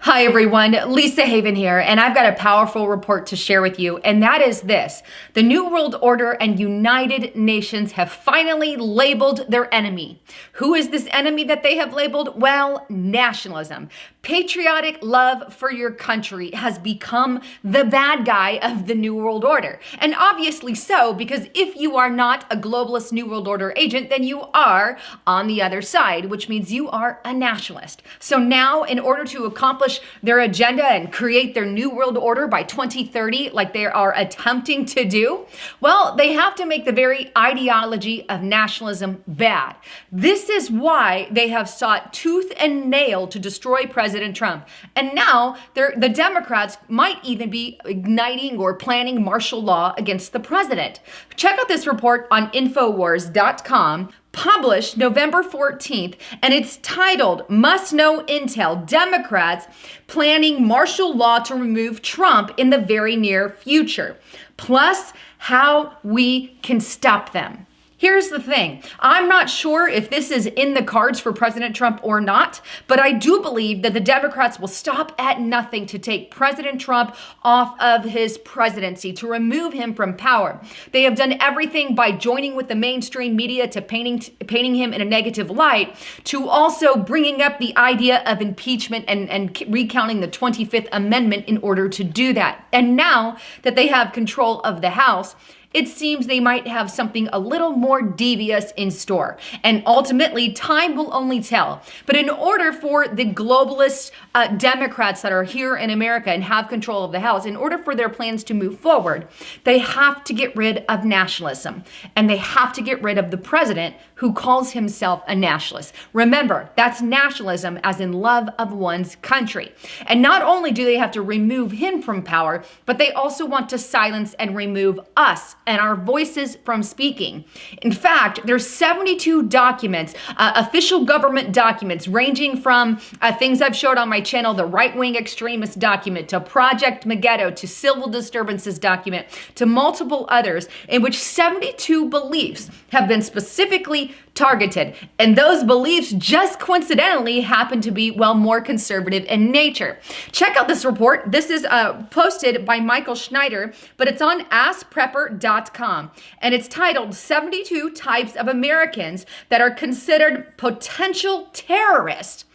Hi everyone, Lisa Haven here, and I've got a powerful report to share with you, and that is this. The New World Order and United Nations have finally labeled their enemy. Who is this enemy that they have labeled? Well, nationalism. Patriotic love for your country has become the bad guy of the New World Order. And obviously so, because if you are not a globalist New World Order agent, then you are on the other side, which means you are a nationalist. So now, in order to accomplish their agenda and create their New World Order by 2030, like they are attempting to do, well, they have to make the very ideology of nationalism bad. This is why they have sought tooth and nail to destroy President Trump. And now the Democrats might even be igniting or planning martial law against the president. Check out this report on Infowars.com, published November 14th, and it's titled, Must Know Intel, Democrats Planning Martial Law to Remove Trump in the Very Near Future, plus how we can stop them. Here's the thing. I'm not sure if this is in the cards for President Trump or not, but I do believe that the Democrats will stop at nothing to take President Trump off of his presidency, to remove him from power. They have done everything by joining with the mainstream media to painting him in a negative light, to also bringing up the idea of impeachment and recounting the 25th Amendment in order to do that. And now that they have control of the House, it seems they might have something a little more devious in store. And ultimately, time will only tell. But in order for the globalist Democrats that are here in America and have control of the House, in order for their plans to move forward, they have to get rid of nationalism. And they have to get rid of the president who calls himself a nationalist. Remember, that's nationalism as in love of one's country. And not only do they have to remove him from power, but they also want to silence and remove us and our voices from speaking. In fact, there's 72 documents, official government documents, ranging from things I've showed on my channel, the right-wing extremist document, to Project Megiddo, to civil disturbances document, to multiple others, in which 72 beliefs have been specifically targeted. And those beliefs just coincidentally happen to be, well, more conservative in nature. Check out this report. This is posted by Michael Schneider, but it's on AskPrepper.com. And it's titled 72 Types of Americans That Are Considered Potential Terrorists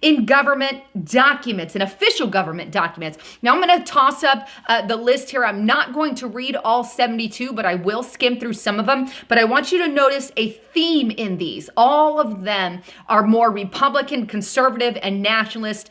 in government documents, in official government documents. Now I'm going to toss up the list here. I'm not going to read all 72, but I will skim through some of them. But I want you to notice a theme in these. All of them are more Republican, conservative, and nationalist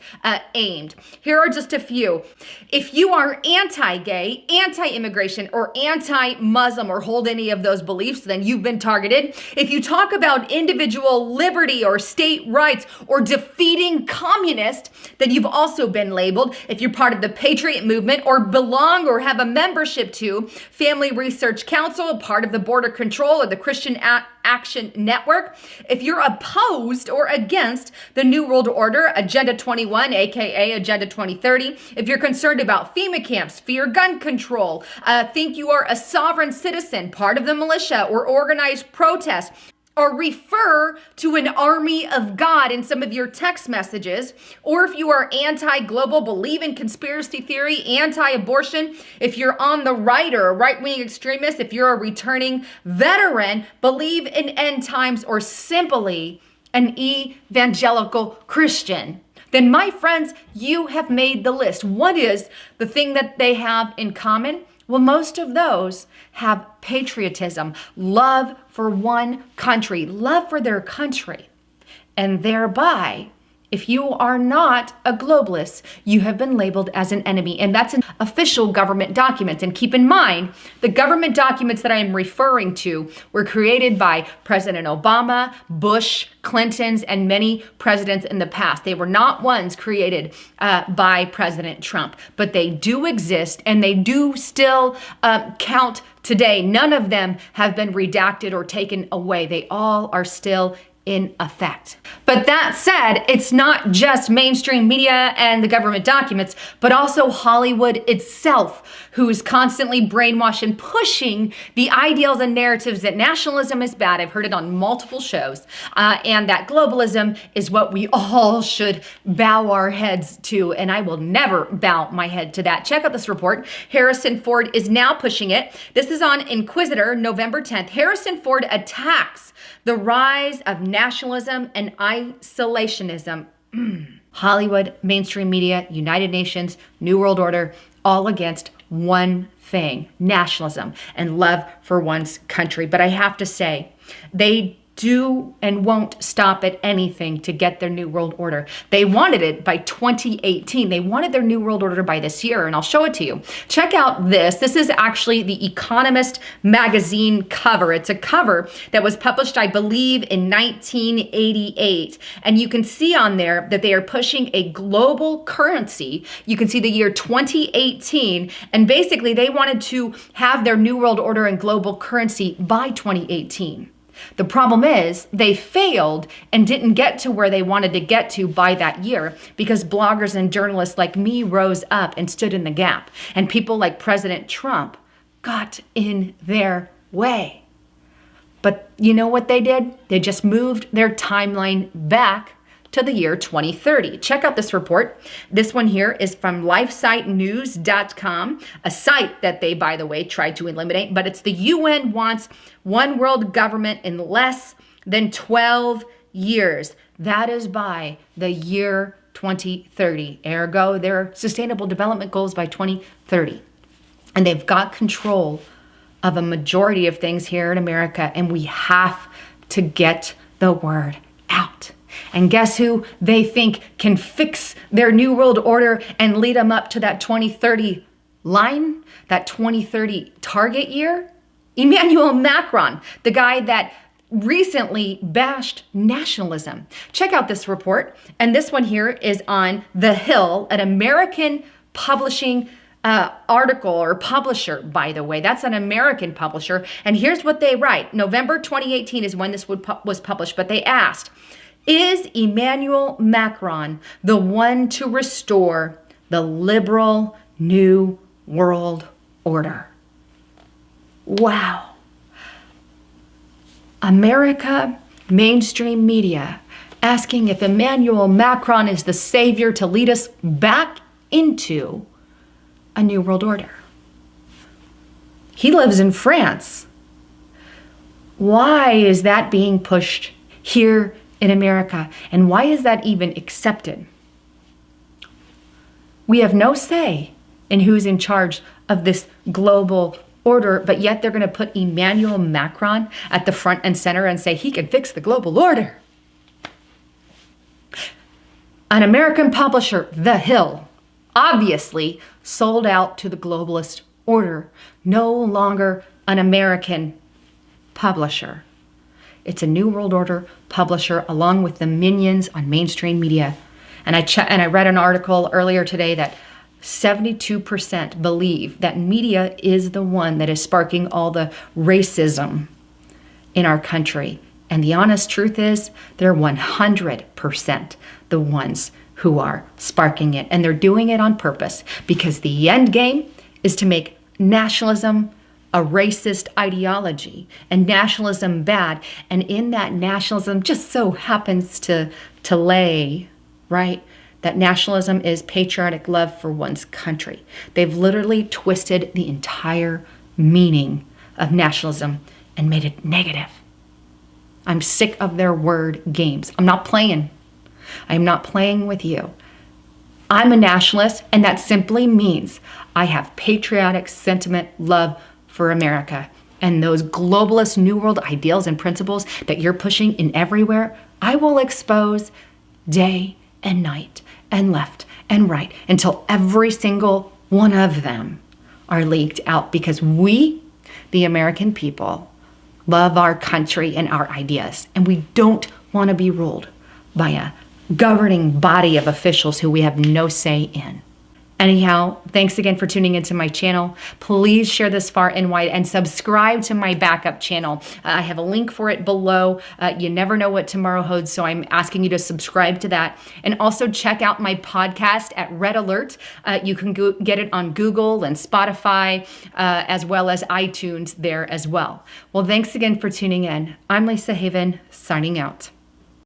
aimed. Here are just a few. If you are anti-gay, anti-immigration, or anti-Muslim, or hold any of those beliefs, then you've been targeted. If you talk about individual liberty or state rights or defeating communist, then you've also been labeled. If you're part of the Patriot movement or belong or have a membership to Family Research Council, part of the Border Control or the Christian Action Network, if you're opposed or against the New World Order, Agenda 21, aka Agenda 2030, if you're concerned about FEMA camps, fear gun control, think you are a sovereign citizen, part of the militia or organized protest, or refer to an army of God in some of your text messages, or if you are anti-global, believe in conspiracy theory, anti-abortion, if you're on the right or a right-wing extremist, if you're a returning veteran, believe in end times, or simply an evangelical Christian, then my friends, you have made the list. What is the thing that they have in common? Well, most of those have patriotism, love for one country, love for their country. And thereby, if you are not a globalist, you have been labeled as an enemy. And that's an official government document. And keep in mind, the government documents that I am referring to were created by President Obama, Bush, Clintons, and many presidents in the past. They were not ones created by President Trump, but they do exist and they do still count today. None of them have been redacted or taken away. They all are still in effect. But that said, it's not just mainstream media and the government documents, but also Hollywood itself, who is constantly brainwashed and pushing the ideals and narratives that nationalism is bad. I've heard it on multiple shows, and that globalism is what we all should bow our heads to. And I will never bow my head to that. Check out this report. Harrison Ford is now pushing it. This is on Inquisitor, November 10th. Harrison Ford attacks the rise of nationalism and isolationism. Hollywood, mainstream media, United Nations, New World Order, all against one thing: nationalism and love for one's country. But I have to say, they do and won't stop at anything to get their New World Order. They wanted it by 2018. They wanted their New World Order by this year, and I'll show it to you. Check out this. This is actually the Economist magazine cover. It's a cover that was published, I believe, in 1988. And you can see on there that they are pushing a global currency. You can see the year 2018, and basically they wanted to have their New World Order and global currency by 2018. The problem is they failed and didn't get to where they wanted to get to by that year because bloggers and journalists like me rose up and stood in the gap, and people like President Trump got in their way. But you know what they did? They just moved their timeline back to the year 2030. Check out this report. This one here is from lifesitenews.com, a site that they, by the way, tried to eliminate, but it's the UN wants one world government in less than 12 years. That is by the year 2030. Ergo, their sustainable development goals by 2030. And they've got control of a majority of things here in America, and we have to get the word out. And guess who they think can fix their New World Order and lead them up to that 2030 line, that 2030 target year? Emmanuel Macron, the guy that recently bashed nationalism. Check out this report. And this one here is on The Hill, an American publishing article or publisher, by the way. That's an American publisher. And here's what they write. November 2018 is when this was published, but they asked, is Emmanuel Macron the one to restore the liberal New World Order? Wow. America, mainstream media, asking if Emmanuel Macron is the savior to lead us back into a New World Order. He lives in France. Why is that being pushed here in America? And why is that even accepted? We have no say in who's in charge of this global order, but yet they're going to put Emmanuel Macron at the front and center and say he can fix the global order. An American publisher, The Hill, obviously sold out to the globalist order, no longer an American publisher. It's a New World Order publisher along with the minions on mainstream media. And I read an article earlier today that 72% believe that media is the one that is sparking all the racism in our country. And the honest truth is they're 100% the ones who are sparking it. And they're doing it on purpose because the end game is to make nationalism a racist ideology and nationalism bad. And in that nationalism just so happens to lay, right, that nationalism is patriotic love for one's country. They've literally twisted the entire meaning of nationalism and made it negative. I'm sick of their word games. I'm not playing. I'm not playing with you. I'm a nationalist, and that simply means I have patriotic sentiment, love for America. And those globalist New World ideals and principles that you're pushing in everywhere, I will expose day and night and left and right until every single one of them are leaked out, because we, the American people, love our country and our ideas, and we don't want to be ruled by a governing body of officials who we have no say in. Anyhow, thanks again for tuning into my channel. Please share this far and wide and subscribe to my backup channel. I have a link for it below. You never know what tomorrow holds, so I'm asking you to subscribe to that. And also check out my podcast at Red Alert. You can get it on Google and Spotify, as well as iTunes there as well. Well, thanks again for tuning in. I'm Lisa Haven, signing out.